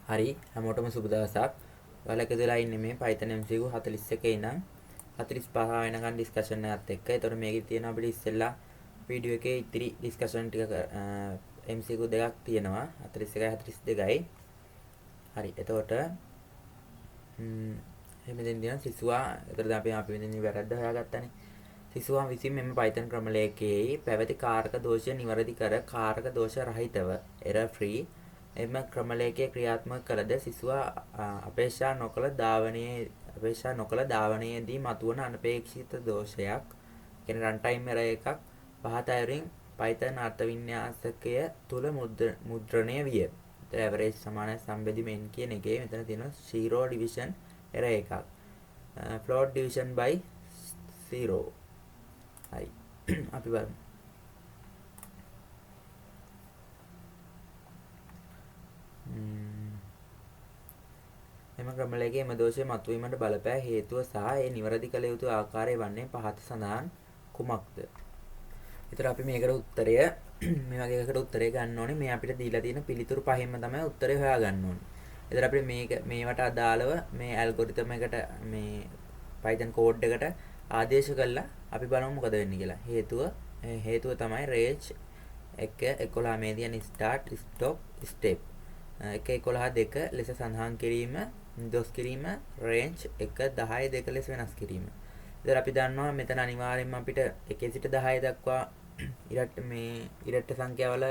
හරි හැමෝටම සුබ දවසක්. ඔයාලා එකදලා ඉන්නේ මේ Python MCQ 41 ඉඳන් 45 වෙනකන් ඩිස්කෂන් එකත් එක්ක. ඒතකොට මේකේ තියෙනවා අපිට ඉස්සෙල්ලා වීඩියෝ එකේ ඉතිරි ඩිස්කෂන් ටික MCQ දෙකක් තියෙනවා 41යි 42යි. හරි. එතකොට මෙතෙන් තියෙන සිසුවා. ඒතකොට අපි මෙතන වැරද්ද හොයාගත්තානේ. සිසුවා විසින් මෙම Python ක්‍රමලේඛයේ පැවති කාරක දෝෂ නිවැරදි කර කාරක දෝෂ රහිතව error free එම ක්‍රමලේඛය ක්‍රියාත්මක කළද සිසුවා අපේක්ෂා නොකළ ධාවනයේදී මතුවන අනපේක්ෂිත දෝෂයක් කියන්නේ රන් ටයිම් එරර් එකක් පහත අයුරින් Python අර්ථ වින්‍යාසකය තුල මුද්‍රණය විය. ඒතර ඇවරේජ් සමානයි සම්බෙදීමෙන් කියන එකේ මෙතන තියෙනවා 0 division error එකක්. float division by 0. හරි. අපි බලමු. එම ක්‍රමලේඛයේ එම දෝෂය මතුවීමට බලපෑ හේතුව සහ ඒ නිවැරදි කළ යුතු ආකාරය වන්නේ පහත සඳහන් කුමක්ද? ඒතර අපි මේකට උත්තරය මේ වගේ එකකට උත්තරය ගන්න ඕනේ. මේ අපිට දීලා තියෙන පිළිතුරු පහෙන්ම තමයි උත්තරය හොයාගන්න ඕනේ. ඒතර අපිට මේවට අදාළව මේ ඇල්ගොරිතම් එකට මේ Python කෝඩ් එකට ආදේශ කළා අපි බලමු මොකද වෙන්නේ කියලා. හේතුව තමයි range 1 11 මේ තියෙන start stop step 1 11 2 ලෙස සඳහන් කිරීම දොස් කිරීම range 1 10 2 ලෙස වෙනස් කිරීම. ඉතින් අපි දන්නවා මෙතන අනිවාර්යයෙන්ම අපිට 1 සිට 10 දක්වා ඉරට්ට සංඛ්‍යාවල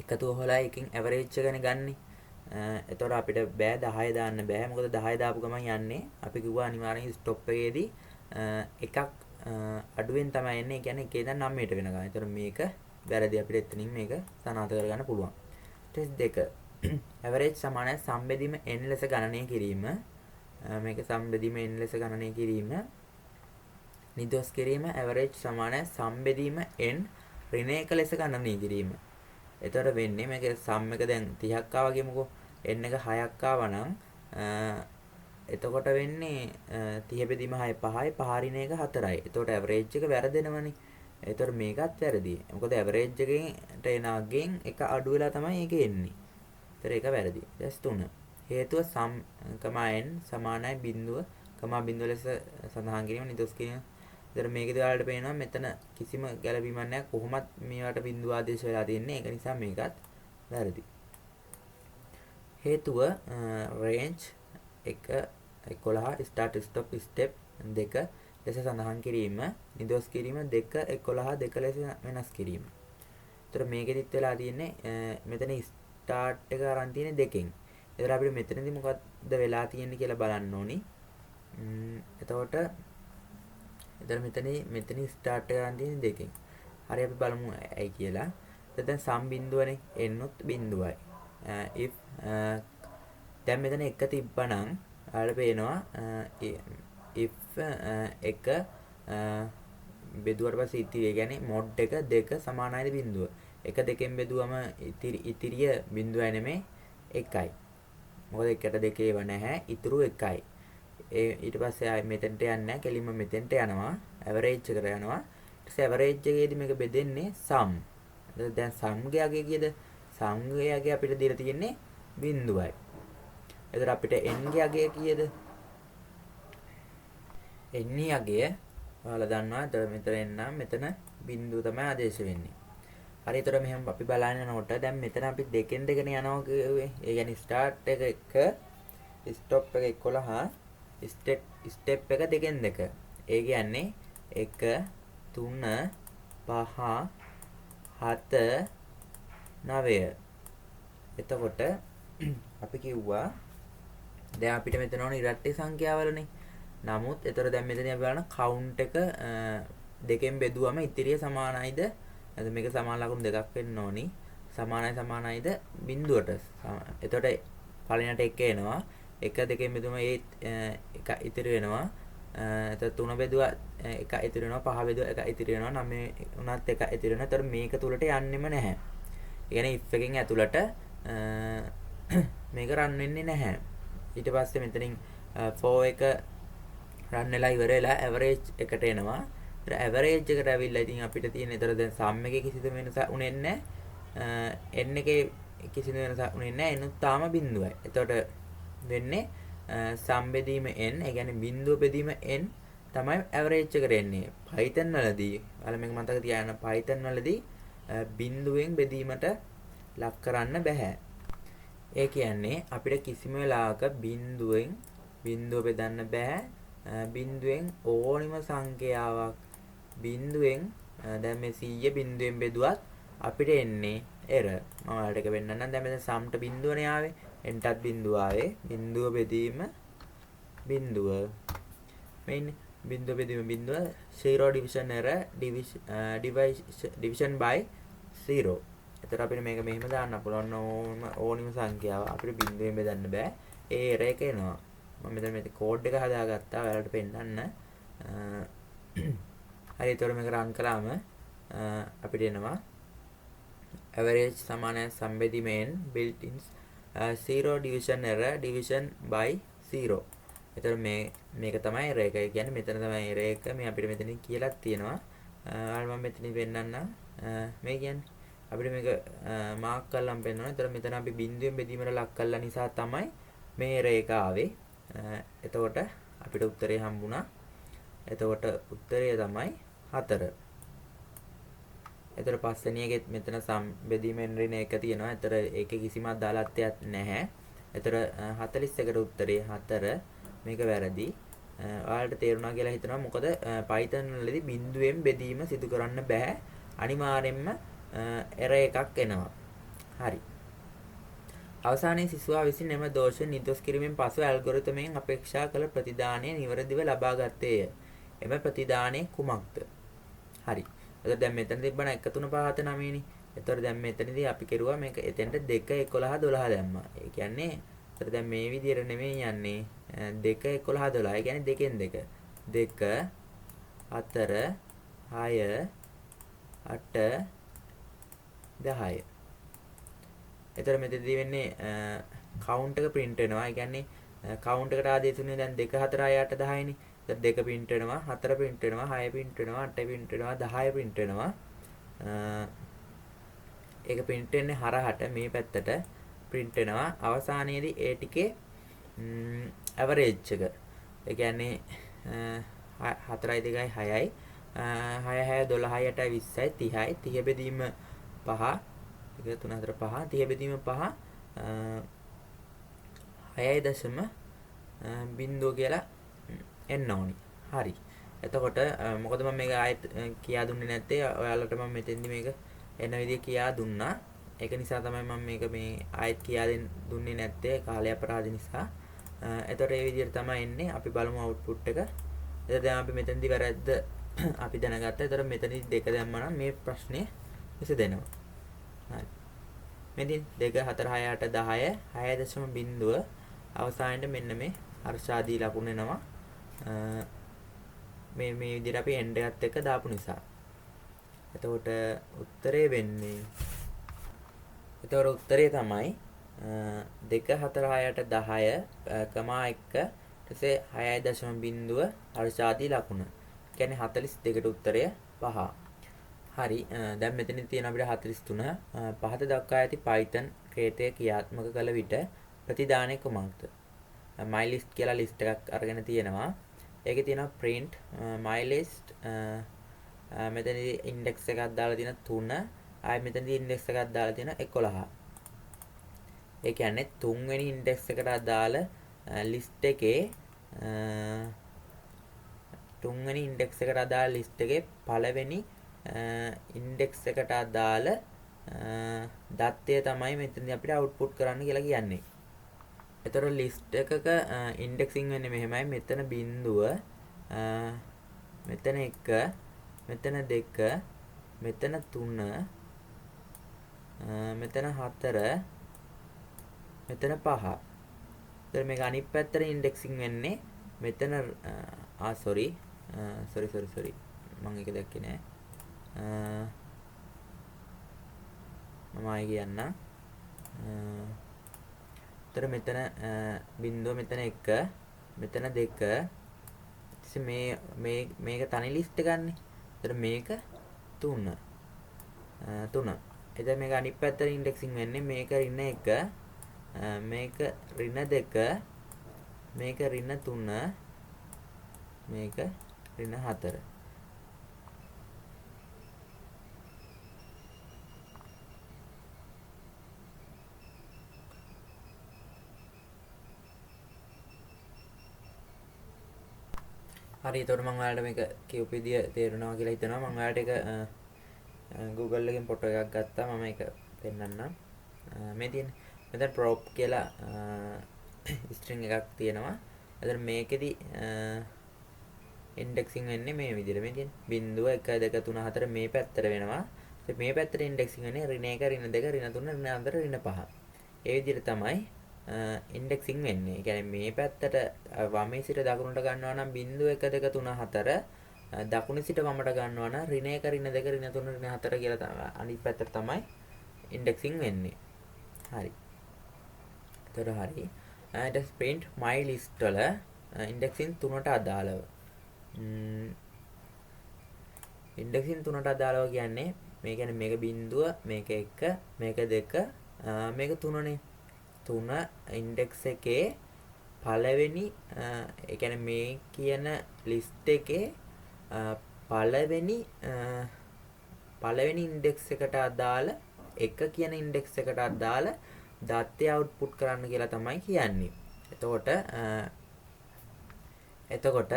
එකතුව හොලා එකකින් ඇවරේජ් එකනේ ගන්නෙ. එතකොට අපිට බෑ 10 දාන්න බෑ. මොකද 10 දාපු ගමන් යන්නේ අපි කිව්වා අනිවාර්යෙන් ස්ටොප් එකේදී එකක් අඩුවෙන් තමයි එන්නේ. ඒ කියන්නේ 1 ඉඳන් 9ට වෙනකන්. ඒතර මේක වැරදි. අපිට එතනින් මේක සනාථ කරගන්න පුළුවන්. ටෙස්ට් 2 ඇවරේජ් සමානයි සම්බෙදීම n ලෙස ගණනය කිරීම. මේක සම්බෙදීම n ලෙස ගණනය කිරීම. නිදොස් කිරීම ඇවරේජ් සමානයි සම්බෙදීම n ඍණ 1 ලෙස ගණනය කිරීම. එතකොට වෙන්නේ මේක සම් එක දැන් 30ක් ආවා කියමුකෝ. n එක 6ක් ආවා නම් එතකොට වෙන්නේ 30 බෙදීම 6 5යි 5 ඍණ 1 4යි. එතකොට ඇවරේජ් එක වැරදෙනවනේ. එතකොට මේකත් වැරදි. මොකද ඇවරේජ් එකෙන් එන අගෙන් එක අඩු වෙලා තමයි ඒක එන්නේ. ඒතර ඒක වැරදි. ටෙස්ට් 3. හේතුව සම් n සමානයි බිඳුව බිඳුව ලෙස සඳහන් කිරීම නිදොස් කිරීම. ඒතර මේකේදී ඔයාලට පේනවා මෙතන කිසිම ගැළපීමක් නැහැ. කොහොමත් මේවට බිඳුව ආදේශ වෙලා තියෙන්නේ. ඒක නිසා මේකත් වැරදි. හේතුව range 1 11 start stop step 2 ලෙස සඳහන් කිරීම නිදොස් කිරීම 2 11 2 ලෙස වෙනස් කිරීම. ඒතර මේකෙදිත් වෙලා තියෙන්නේ මෙතන start එක අරන් තියෙන්නේ 2කින්. ඒතර අපිට මෙතනදී මොකක්ද වෙලා තියෙන්නේ කියලා බලන්න ඕනි. එතකොට මෙතන start එක අරන් තියෙන්නේ 2කින්. හරි අපි බලමු ඇයි කියලා. දැන් සම් බිඳුවනේ n උත් බිඳුවයි. if දැන් මෙතන 1 තිබ්බනම් ඔයාලට පේනවා if 1 බෙදුවට පස්සේ ඉතිරි කියන්නේ mod 1 2 සමානයිද බිඳුව. 1 2ෙන් බෙදුවම ඉතිරිය බිඳුවයි නෙමෙයි 1යි. මොකද 1ට 2 ඒව නැහැ. ඉතුරු 1යි. ඊට පස්සේ ආයෙ මෙතෙන්ට යන්නේ නැහැ. කෙලින්ම මෙතෙන්ට යනවා. ඇවරේජ් එකට යනවා. ඊට පස්සේ ඇවරේජ් එකේදී මේක බෙදෙන්නේ sum. දැන් sum ගේ අගය කීයද? sum ගේ අගය අපිට දීලා තියෙන්නේ බිඳුවයි. එතකොට අපිට n ගේ අගය කීයද? n ගේ අගය ඔයාලා දන්නවා. එතකොට මෙතන එන්නම් මෙතන බිඳුව තමයි ආදේශ වෙන්නේ. හරි. එතකොට මෙහෙම අපි බලන්න යනකොට දැන් මෙතන අපි දෙකෙන් දෙකනේ යනවා කිව්වේ. ඒ කියන්නේ start එක 1 stop එක 11 step එක දෙකෙන් දෙක. ඒ කියන්නේ 1 3 5 7 9. එතකොට අපි කිව්වා දැන් අපිට මෙතන ඕන ඉරට්ටේ සංඛ්‍යාවලනේ. නමුත් එතකොට දැන් මෙතන අපි බලන count එක දෙකෙන් බෙදුවම ඉතිරිය සමානයිද? එතකොට මේක සමාන ලකුණු දෙකක් වෙන්න ඕනි. සමානයිද බිඳුවට. එතකොට පළවෙනියට 1 එනවා. 1 2කින් බෙදුවම ඒ 1 ඉතිරි වෙනවා. එතකොට 3 බෙදුවා 1 ඉතිරි වෙනවා. 5 බෙදුවා 1 ඉතිරි වෙනවා. 9 උනත් 1 ඉතිරි වෙනවා. එතකොට මේක තුලට යන්නෙම නැහැ. ඒ කියන්නේ if එකෙන් ඇතුළට මේක රන් වෙන්නේ නැහැ. ඊට පස්සේ මෙතනින් for එක රන් වෙලා ඉවර වෙලා ඇවරේජ් එකට එනවා. ඒතර ඇවරේජ් එකට ඇවිල්ලා ඉතින් අපිට තියෙන. ඒතර දැන් සම් එකේ කිසිම වෙනසක් උනේ නැහැ. n එකේ කිසිදු වෙනසක් උනේ නැහැ. එනුත් තාම බිඳුවයි. එතකොට වෙන්නේ සම්බෙදීම n, ඒ කියන්නේ බිඳුව බෙදීම n තමයි ඇවරේජ් එකට එන්නේ. Python වලදී ඔයාලා මේක මතක තියාගන්න. Python වලදී බිඳුවෙන් බෙදීමට ලක් කරන්න බෑ. ඒ කියන්නේ අපිට කිසිම වෙලාවක බිඳුව බෙදන්න බෑ. බිඳුවෙන් ඕනිම සංඛ්‍යාවක් බිඳුවෙන් දැන් මේ 100 බිඳුවෙන් බෙදුවත් අපිට එන්නේ error. මම ඔයාලට එක වෙන්නන්නම්. දැන් මෙතන සම්ට බිඳුවනේ ආවේ. එන්ටත් බිඳුව ආවේ. බිඳුව බෙදීම බිඳුව. මේ ඉන්නේ බිඳුව බෙදීම බිඳුව 0 division error division by 0. එතකොට අපිට මේක මෙහෙම දාන්න පුළුවන්. ඕනිම සංඛ්‍යාව අපිට බිඳුවෙන් බෙදන්න බෑ. ඒ error එක එනවා. මම මෙතන කෝඩ් එක හදාගත්තා ඔයාලට පෙන්නන්න. හරි එතකොට මේක රන් කළාම අපිට එනවා average සමානයි සම්බෙදීම n built in 0 division error division by 0. එතකොට මේක තමයි error එක. ඒ කියන්නේ මෙතන තමයි error එක. මේ අපිට මෙතනින් කියලා තියෙනවා. ඔයාලා මම මෙතනින් පෙන්නන්න. මේ කියන්නේ අපිට මේක මාක් කරලාම පෙන්නනවා. එතකොට මෙතන අපි බිඳුවෙන් බෙදීමට ලක් කළා නිසා තමයි මේ error එක ආවේ. එතකොට අපිට උත්තරේ හම්බුණා. එතකොට උත්තරය තමයි 4. එතකොට පස්වෙනි එකෙත් මෙතන සම්බෙදීමෙන් ඍණ 1 තියෙනවා. එතකොට ඒකේ කිසිම අදාළත්වයක් නැහැ. එතකොට 41කට උත්තරේ 4. මේක වැරදි. ඔයාලට තේරුණා කියලා හිතනවා. මොකද Python වලදී බිඳුවෙන් බෙදීම සිදු කරන්න බෑ. අනිවාර්යෙන්ම error එකක් එනවා. හරි. අවසානයේ සිසුවා විසින් එම දෝෂ නිදොස් කිරීමෙන් පසු ඇල්ගොරිතමෙන් අපේක්ෂා කළ ප්‍රතිදානය නිවැරදිව ලබා ගත්තේය. එම ප්‍රතිදානය කුමක්ද? හරි. එතකොට දැන් මෙතන තිබ්බන 1 3 5 7 9 නේ. එතකොට දැන් මෙතනදී අපි කෙරුවා මේක එතෙන්ට 2 11 12 දැම්මා. ඒ කියන්නේ එතකොට දැන් මේ විදිහට නෙමෙයි යන්නේ 2 11 12. ඒ කියන්නේ දෙකෙන් දෙක. 2 4 6 8 10. එතකොට මෙතනදී වෙන්නේ කවුන්ට් එක print වෙනවා. ඒ කියන්නේ කවුන්ට් එකට ආදේශ වෙන්නේ දැන් 2 4 6 8 10 නේ. එතකොට 2 print වෙනවා, 4 print වෙනවා, 6 print වෙනවා, 8 print වෙනවා, 10 print වෙනවා. ඒක print වෙන්නේ හරහට මේ පැත්තට print වෙනවා. අවසානයේදී ඒ ටිකේ average එක. ඒ කියන්නේ 4යි 2යි 6යි 6 6 12යි 8යි 20යි 30යි 30 බෙදීම 5 1 3 4 5 30 බෙදීම 5 6.0 කියලා එන්න ඕනි. හරි. එතකොට මොකද මම මේක ආයෙත් කියා දුන්නේ නැත්තේ ඔයාලට මම මෙතෙන්දි මේක එන විදිය කියා දුන්නා. ඒක නිසා තමයි මම මේක මේ ආයෙත් කියා දුන්නේ නැත්තේ කාලය අපරාධ නිසා. එතකොට මේ විදියට තමයි එන්නේ. අපි බලමු අවුට්පුට් එක. එතකොට දැන් අපි මෙතෙන්දි වැරද්ද අපි දැනගත්තා. එතකොට මෙතනදි 2 දැම්මා නම් මේ ප්‍රශ්නේ විසඳෙනවා. හරි. මෙදින් 2 4 6 8 10 6.0 අවසානයේ මෙන්න මේ හර්ෂාදී ලකුණ එනවා. මේ විදිහට අපි end එකත් එක්ක දාපු නිසා. එතකොට උත්තරේ වෙන්නේ එතකොට උත්තරේ තමයි 2 4 6 8 10 1 ඊටසේ 6.0 හර්ෂාදී ලකුණ. කියන්නේ 42ට උත්තරය 5. හරි. දැන් මෙතන තියෙන අපිට 43 පහත දක්වා ඇති Python ක්‍රේතය ක්‍රියාත්මක කළ විට ප්‍රතිදානය කුමක්ද? mylist කියලා list එකක් අරගෙන තියෙනවා. ඒකේ තියෙනවා print mylist මෙතනදී index එකක් දාලා තියෙන 3 ආයෙ මෙතනදී index එකක් දාලා තියෙන 11. ඒ කියන්නේ තුන්වෙනි index එකට අදාළ list එකේ තුන්වෙනි index එකට අදාළ list එකේ පළවෙනි index එකට අදාළ දත්තය තමයි මෙතනදී අපිට output කරන්න කියලා කියන්නේ. එතකොට list එකක indexing වෙන්නේ මෙහෙමයි. මෙතන බිඳුව මෙතන 1 මෙතන 2 මෙතන 3 මෙතන 4 මෙතන 5. එතකොට මේක අනිත් පැත්තට indexing වෙන්නේ මෙතන sorry මම ඒක දැක්කේ නෑ. මම ආයෙ කියන්නම්. එතකොට මෙතන බිඳුව මෙතන 1 මෙතන 2 මේක තනි ලිස්ට් එකක් ගන්න. එතකොට මේක 3. එතන මේක අනිත් පැත්තට ඉන්ඩෙක්සින් වෙන්නේ මේක ඍණ 1 මේක ඍණ 2 මේක ඍණ 3 මේක ඍණ 4. හරි එතකොට මම ඔයාලට මේක කියපු විදිය තේරුණා කියලා හිතනවා. මම ඔයාලට ඒක Google එකෙන් ෆොටෝ එකක් ගත්තා. මම ඒක පෙන්නන්නම්. මේ තියෙන්නේ. මෙතන prop කියලා string එකක් තියෙනවා. එතන මේකෙදි indexing වෙන්නේ මේ විදිහට. මේ තියෙන්නේ. බිංදුව 1 2 3 4 මේ පැත්තට වෙනවා. ඉතින් මේ පැත්තට indexing වෙන්නේ ඍණ 1 ඍණ 2 ඍණ 3 ඍණ 4 ඍණ 5. ඒ විදිහට තමයි ඉන්ඩෙක්සින් වෙන්නේ. ඒ කියන්නේ මේ පැත්තට වමේ සිට දකුණට ගන්නවා නම් 0.1 2 3 4 දකුණේ සිට වමට ගන්නවා නම් ඍණ 1 ඍණ 2 ඍණ 3 ඍණ 4 කියලා තමයි අනිත් පැත්තට තමයි ඉන්ඩෙක්සින් වෙන්නේ. හරි. ඒතර හරි. ඊට print my list වල ඉන්ඩෙක්සින් 3ට අදාළව. ඉන්ඩෙක්සින් 3ට අදාළව කියන්නේ මේ කියන්නේ මේක බිංදුව, මේක 1, මේක 2, මේක 3නේ. 3 ඉන්ඩෙක්ස් එකේ පළවෙනි ඒ කියන්නේ මේ කියන ලිස්ට් එකේ පළවෙනි ඉන්ඩෙක්ස් එකට අදාළ 1 කියන ඉන්ඩෙක්ස් එකට අදාළ දත්තය අවුට්පුට් කරන්න කියලා තමයි කියන්නේ. එතකොට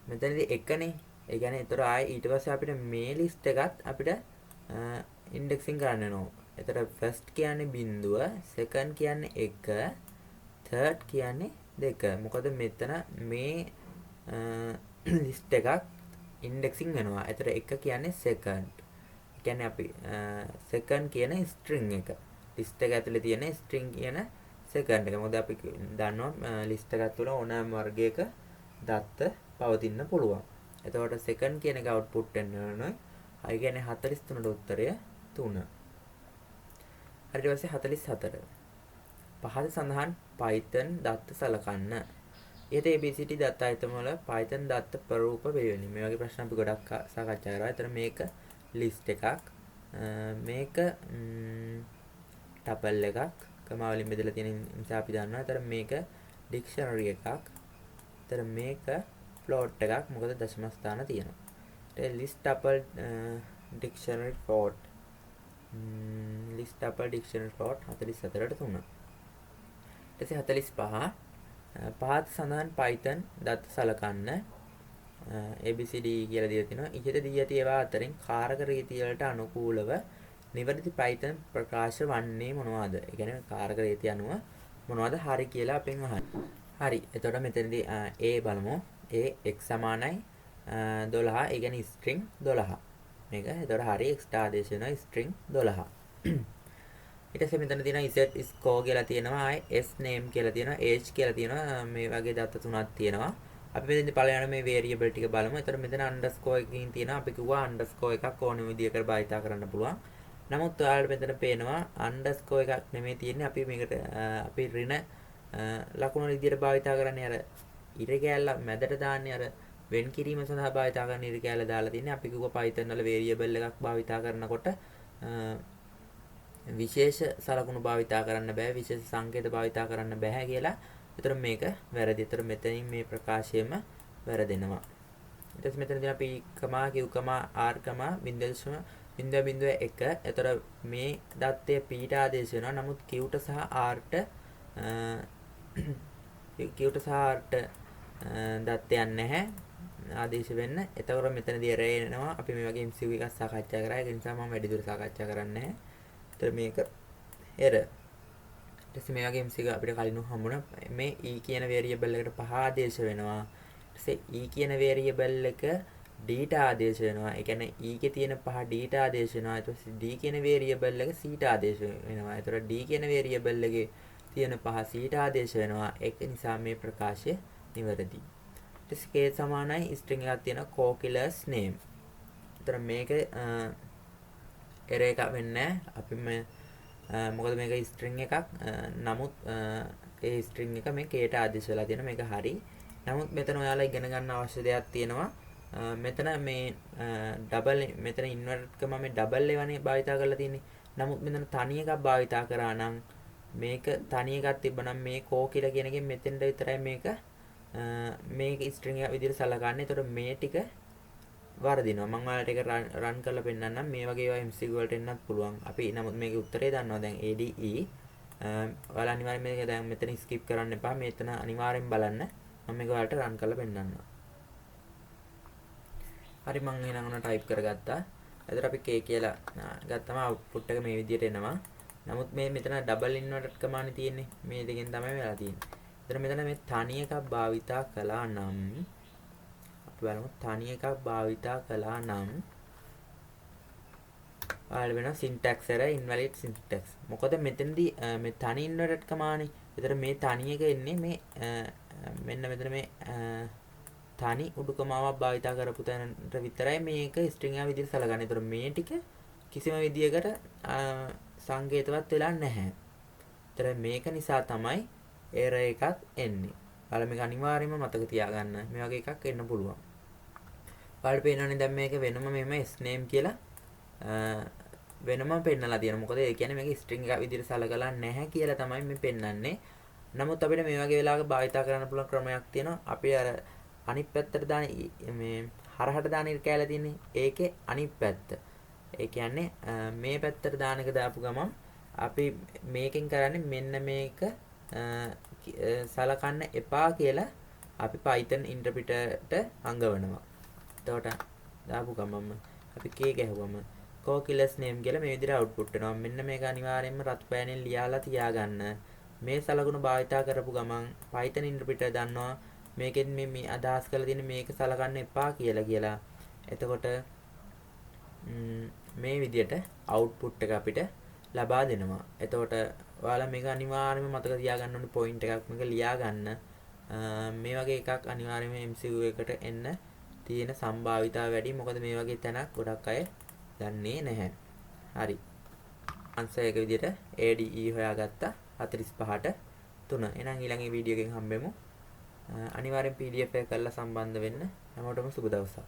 මෙතනදී 1නේ. ඒ කියන්නේ ඒතර ආයේ ඊට පස්සේ අපිට මේ ලිස්ට් එකත් අපිට ඉන්ඩෙක්සින් කරන්න වෙනවා. එතකොට ෆස්ට් කියන්නේ බිංදුව, සෙකන්ඩ් කියන්නේ 1, තර්ඩ් කියන්නේ 2. මොකද මෙතන මේ ලිස්ට් එකක් ඉන්ඩෙක්සින් වෙනවා. එතකොට 1 කියන්නේ සෙකන්ඩ්. කියන්නේ අපි සෙකන්ඩ් කියන ස්ට්‍රින්ග් එක. ලිස්ට් එක ඇතුලේ තියෙන ස්ට්‍රින්ග් කියන සෙකන්ඩ් එක. මොකද අපි දන්නවා ලිස්ට් එකක් තුළ ඕනෑම වර්ගයක දත්ත පවතින්න පුළුවන්. එතකොට සෙකන්ඩ් කියන එක අවුට්පුට් වෙන්න ඕනේ. අය කියන්නේ 43ට උත්තරය 3. ඊට පස්සේ 44. පහත සඳහන් Python දත්ත සලකන්න. ඊට ABCD දත්ත අයිතම වල Python දත්ත ප්‍රරූප වේවි. මේ වගේ ප්‍රශ්න අපි ගොඩක් සාකච්ඡා කරා. ඒතර මේක ලිස්ට් එකක්. මේක ටපල් එකක්. කමා වලින් බෙදලා තියෙන නිසා අපි දන්නවා. ඒතර මේක ඩික්ෂනරි එකක්. ඒතර මේක ෆ්ලෝට් එකක්. මොකද දශම ස්ථාන තියෙනවා. ඒ list tuple dictionary float list tuple dictionary plot 44ට 3. ඊට පස්සේ 45 පහත් සඳහන් Python දත්ත සලකන්න ABCD කියලා දීලා තිනවා. ඉහත දී ඇති ඒවා අතරින් කාරක රීතිය වලට අනුකූලව නිවැරදි Python ප්‍රකාශ වන්නේ මොනවාද? ඒ කියන්නේ කාරක රීතිය අනුව මොනවද හරි කියලා අපෙන් අහන්න. හරි. එතකොට මෙතනදී A බලමු. A x සමානයි 12. ඒ කියන්නේ string 12. මේක එතකොට හරි x ආදේශ වෙනවා string 12. ඊට පස්සේ මෙතන තියෙනවා z score කියලා තියෙනවා ආයේ s name කියලා තියෙනවා age කියලා තියෙනවා මේ වගේ දත්ත තුනක් තියෙනවා. අපි මෙතෙන්දි පළවෙනිම මේ variable ටික බලමු. එතකොට මෙතන underscore එකකින් තියෙනවා අපි කිව්වා underscore එකක් ඕනෙම විදිහකට භාවිතා කරන්න පුළුවන්. නමුත් ඔයාලට මෙතන පේනවා underscore එකක් නෙමෙයි තියෙන්නේ අපි මේකට අපි ඍණ ලකුණු විදිහට භාවිතා කරන්නේ අර ඉර කැලල මැදට දාන්නේ අර වෙන් කිරීම සඳහා භාවිතා කරන ඉර කැලල දාලා තින්නේ. අපි කිව්වා Python වල variable එකක් භාවිතා කරනකොට විශේෂ සලකුණු භාවිතා කරන්න බෑ, විශේෂ සංකේත භාවිතා කරන්න බෑ කියලා. ඒතර මේක වැරදි. ඒතර මෙතනින් මේ ප්‍රකාශයම වැරදෙනවා. ඊට පස්සේ මෙතන තියෙනවා p, q, r, 0.1. ඒතර මේ දත්තය p ට ආදේශ වෙනවා. නමුත් q ට සහ r ට දත්තයක් නැහැ ආදේශ වෙන්න. එතකොට මෙතනදී error එනවා. අපි මේ වගේ MCQ එකක් සාකච්ඡා කරා. ඒ නිසා මම වැඩිදුර සාකච්ඡා කරන්නේ නැහැ. එතකොට මේක error. ඊට පස්සේ මේ වගේ MCQ අපිට කලින් හම්බුණා. මේ e කියන variable එකට 5 ආදේශ වෙනවා. ඊට පස්සේ e කියන variable එක d ට ආදේශ වෙනවා. ඒ කියන්නේ e ගේ තියෙන 5 d ට ආදේශ වෙනවා. ඊට පස්සේ d කියන variable එක c ට ආදේශ වෙනවා. එතකොට d කියන variable එකේ තියෙන 5 c ට ආදේශ වෙනවා. ඒක නිසා මේ ප්‍රකාශය නිවැරදි. ඊට පස්සේ k සමානයි string එකක් තියෙනවා co-killers name. එතකොට මේක error එකක් වෙන්නේ නැහැ. අපි මේ මොකද මේක string එකක්. නමුත් ඒ string එක මේ k ට ආදේශ වෙලා තියෙනවා. මේක හරි. නමුත් මෙතන ඔයාලා ඉගෙන ගන්න අවශ්‍ය දෙයක් තියෙනවා. මෙතන මේ ඩබල් මෙතන ඉන්වර්ට් කම මේ ඩබල් එවනේ භාවිතා කරලා තියෙන්නේ. නමුත් මෙතන තනි එකක් භාවිතා කරා නම් මේක තනි එකක් තිබ්බනම් මේ කෝ කියලා කියන එකෙන් මෙතෙන්ට විතරයි මේක ස්ට්‍රින්ග් එකක් විදිහට සලකන්නේ. එතකොට මේ ටික වර්ධිනවා. මම ඔයාලට ඒක රන් කරලා පෙන්නන්නම්. මේ වගේ ඒවා MCQ වලට එන්නත් පුළුවන්. අපි නමුත් මේකේ උත්තරේ දන්නවා දැන් ADE. ඔයාලා අනිවාර්යෙන් මේක දැන් මෙතන ස්කිප් කරන්න එපා. මෙතන අනිවාර්යෙන් බලන්න. මම මේක ඔයාලට රන් කරලා පෙන්නන්නම්. හරි මම එහෙනම් ඔන්න ටයිප් කරගත්තා. එතකොට අපි K කියලා ගත්තම අවුට්පුට් එක මේ විදිහට එනවා. නමුත් මේ මෙතන ඩබල් ඉන්වර්ටඩ් කමානේ තියෙන්නේ. මේ දෙකෙන් තමයි වෙලා තියෙන්නේ. එතන මෙතන මේ තනි එකක් භාවිතා කළා නම් අපි බලමු තනි එකක් භාවිතා කළා නම් ආයෙ වෙන syntax error invalid syntax. මොකද මෙතනදී මේ තනි ඉන්වර්ටඩ් කමානේ. එතන මේ තනි එක එන්නේ මේ මෙන්න මෙතන මේ තනි උඩුකමාවක් භාවිතා කරපු තැනට විතරයි මේක ස්ට්‍රින්ග් එක විදිහට සලකන්නේ. ඒතර මේ ටික කිසිම විදියකට සංකේතවත් වෙලා නැහැ. ඒතර මේක නිසා තමයි error එකක් එන්නේ. ඔයාලා මේක අනිවාර්යයෙන්ම මතක තියාගන්න. මේ වගේ එකක් එන්න පුළුවන්. ඔයාලට පේනවනේ දැන් මේක වෙනම මෙහෙම sname කියලා වෙනම පෙන්නලා තියෙනවා. මොකද ඒ කියන්නේ මේක ස්ට්‍රින්ග් එකක් විදිහට සලකලා නැහැ කියලා තමයි මේ පෙන්නන්නේ. නමුත් අපිට මේ වගේ වෙලාවක භාවිතා කරන්න පුළුවන් ක්‍රමයක් තියෙනවා. අපි අර අනිත් පැත්තට දාන මේ හරහට දාන ඉර කැලේ තියෙන්නේ ඒකේ අනිත් පැත්ත. ඒ කියන්නේ මේ පැත්තට දාන එක දාපු ගමන් අපි මේකෙන් කරන්නේ මෙන්න මේක සලකන්න එපා කියලා අපි Python interpreter-ට අඟවනවා. එතකොට දාපු ගමන්ම අපි K ගැහුවම calculus name කියලා මේ විදිහට output වෙනවා. මෙන්න මේක අනිවාර්යයෙන්ම රතු පෑනෙන් ලියාලා තියාගන්න. මේ සලකුණු භාවිතා කරපු ගමන් Python interpreter දන්නවා මේකෙන් මේ අදහස් කරලා තියෙන මේක සලකන්න එපා කියලා. එතකොට මේ විදිහට output එක අපිට ලබා දෙනවා. එතකොට ඔයාලා මේක අනිවාර්යයෙන්ම මතක තියාගන්න ඕනේ පොයින්ට් එකක් මේක ලියා ගන්න. මේ වගේ එකක් අනිවාර්යයෙන්ම MCQ එකට එන්න තියෙන සම්භාවිතාව වැඩි. මොකද මේ වගේ තැනක් ගොඩක් අය දන්නේ නැහැ. හරි. ආන්සර් එක විදිහට ADE හොයාගත්තා 45ට 3. එහෙනම් ඊළඟ වීඩියෝ එකෙන් හම්බෙමු. අනිවාර්යෙන් PDF එක කරලා සම්බන්ධ වෙන්න. හැමෝටම සුබ දවසක්.